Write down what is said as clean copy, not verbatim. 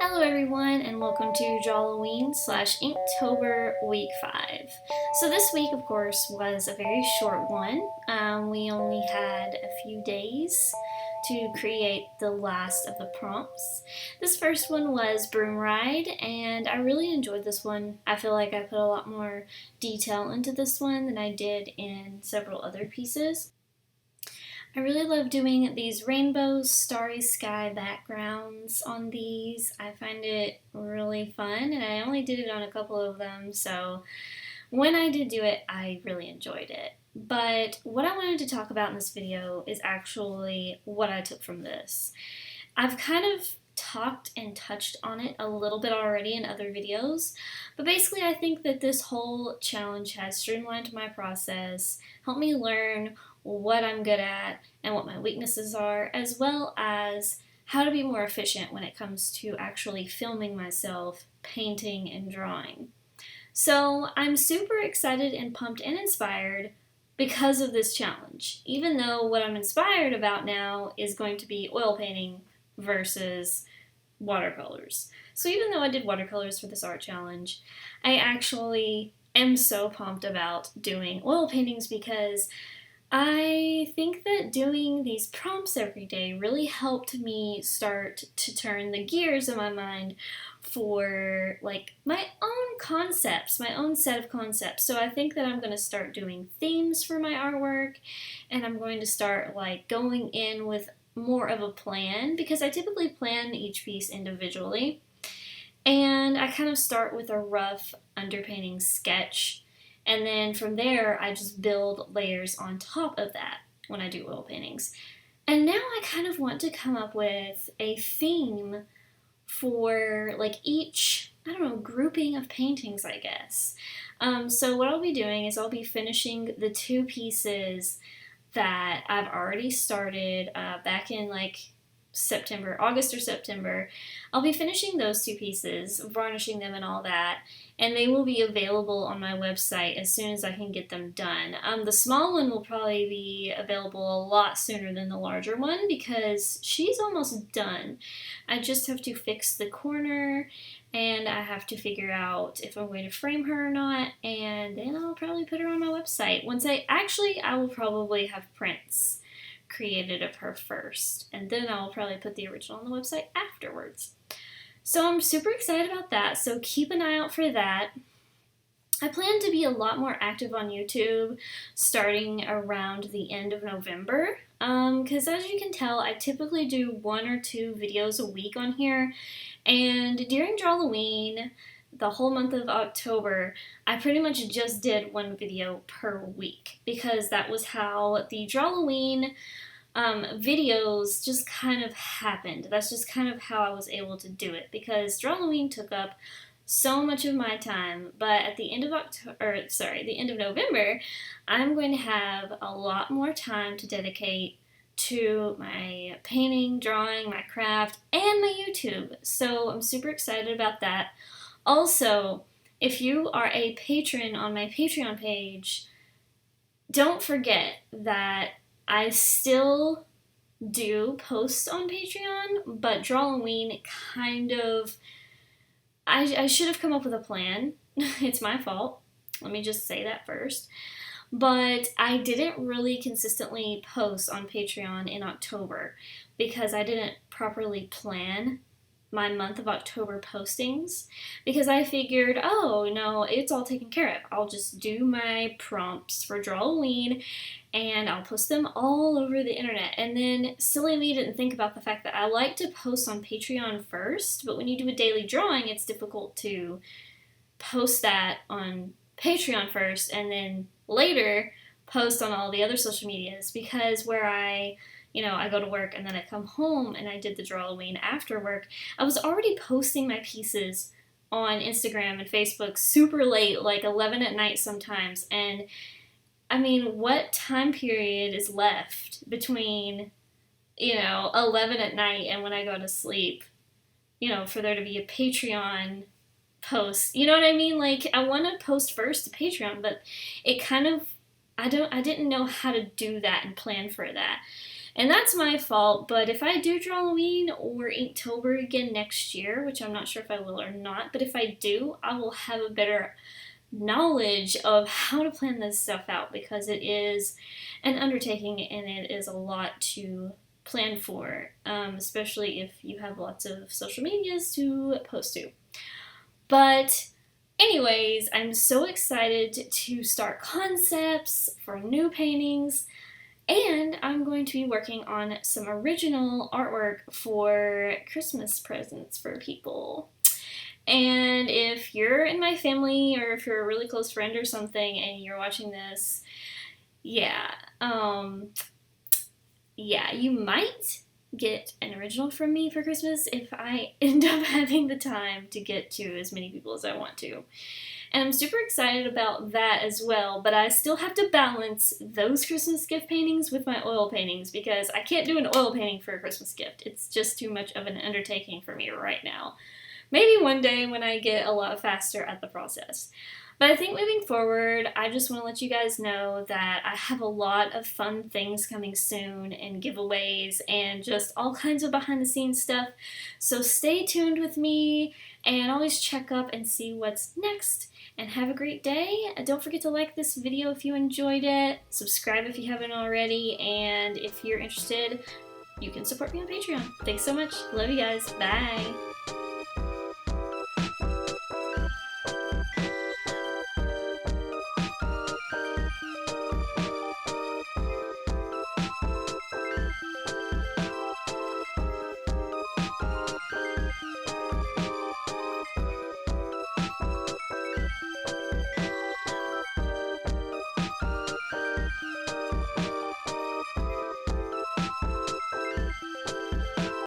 Hello everyone and welcome to Jawloween / Inktober week 5. So this week of course was a very short one. We only had a few days to create the last of the prompts. This first one was Broom Ride and I really enjoyed this one. I feel like I put a lot more detail into this one than I did in several other pieces. I really love doing these rainbow starry sky backgrounds on these. I find it really fun and I only did it on a couple of them, so when I did do it, I really enjoyed it. But what I wanted to talk about in this video is actually what I took from this. I've kind of talked and touched on it a little bit already in other videos, but basically I think that this whole challenge has streamlined my process, helped me learn what I'm good at and what my weaknesses are, as well as how to be more efficient when it comes to actually filming myself, painting, and drawing. So I'm super excited and pumped and inspired because of this challenge, even though what I'm inspired about now is going to be oil painting versus watercolors. So even though I did watercolors for this art challenge, I actually am so pumped about doing oil paintings because I think that doing these prompts every day really helped me start to turn the gears in my mind for like my own concepts, my own set of concepts. So I think that I'm going to start doing themes for my artwork and I'm going to start like going in with more of a plan because I typically plan each piece individually. And I kind of start with a rough underpainting sketch, and then from there I just build layers on top of that when I do oil paintings. And now I kind of want to come up with a theme for like each, I don't know, grouping of paintings, I guess. So what I'll be doing is I'll be finishing the two pieces that I've already started back in like September, August or September. I'll be finishing those two pieces, varnishing them and all that, and they will be available on my website as soon as I can get them done. The small one will probably be available a lot sooner than the larger one because she's almost done. I just have to fix the corner and I have to figure out if I'm going to frame her or not, and then I'll probably put her on my website. I will probably have prints created of her first, and then I'll probably put the original on the website afterwards. So I'm super excited about that, so keep an eye out for that. I plan to be a lot more active on YouTube starting around the end of November, because as you can tell, I typically do 1 or 2 videos a week on here, and during Jawloween, the whole month of October, I pretty much just did 1 video per week because that was how the Jawloween videos just kind of happened. That's just kind of how I was able to do it because Jawloween took up so much of my time, but at the end of the end of November, I'm going to have a lot more time to dedicate to my painting, drawing, my craft, and my YouTube. So I'm super excited about that. Also, if you are a patron on my Patreon page, don't forget that I still do post on Patreon, but Drawloween kind of, I should have come up with a plan. It's my fault. Let me just say that first. But I didn't really consistently post on Patreon in October because I didn't properly plan my month of October postings because I figured, oh no, it's all taken care of. I'll just do my prompts for Drawloween and I'll post them all over the internet. And then silly me didn't think about the fact that I like to post on Patreon first, but when you do a daily drawing, it's difficult to post that on Patreon first and then later post on all the other social medias because where I go to work and then I come home and I did the Drawloween after work, I was already posting my pieces on Instagram and Facebook super late, like 11 at night sometimes. And I mean, what time period is left between, 11 at night and when I go to sleep, for there to be a Patreon post? You know what I mean? Like, I want to post first to Patreon, but it kind of, I didn't know how to do that and plan for that. And that's my fault, but if I do Drawloween or Inktober again next year, which I'm not sure if I will or not, but if I do, I will have a better knowledge of how to plan this stuff out, because it is an undertaking and it is a lot to plan for, especially if you have lots of social medias to post to. But anyways, I'm so excited to start concepts for new paintings, and I'm going to be working on some original artwork for Christmas presents for people. And if you're in my family, or if you're a really close friend or something and you're watching this, yeah, you might get an original from me for Christmas if I end up having the time to get to as many people as I want to. And I'm super excited about that as well, but I still have to balance those Christmas gift paintings with my oil paintings, because I can't do an oil painting for a Christmas gift. It's just too much of an undertaking for me right now. Maybe one day when I get a lot faster at the process. But I think moving forward, I just want to let you guys know that I have a lot of fun things coming soon, and giveaways, and just all kinds of behind the scenes stuff. So stay tuned with me, and always check up and see what's next. And have a great day. Don't forget to like this video if you enjoyed it. Subscribe if you haven't already. And if you're interested, you can support me on Patreon. Thanks so much. Love you guys. Bye.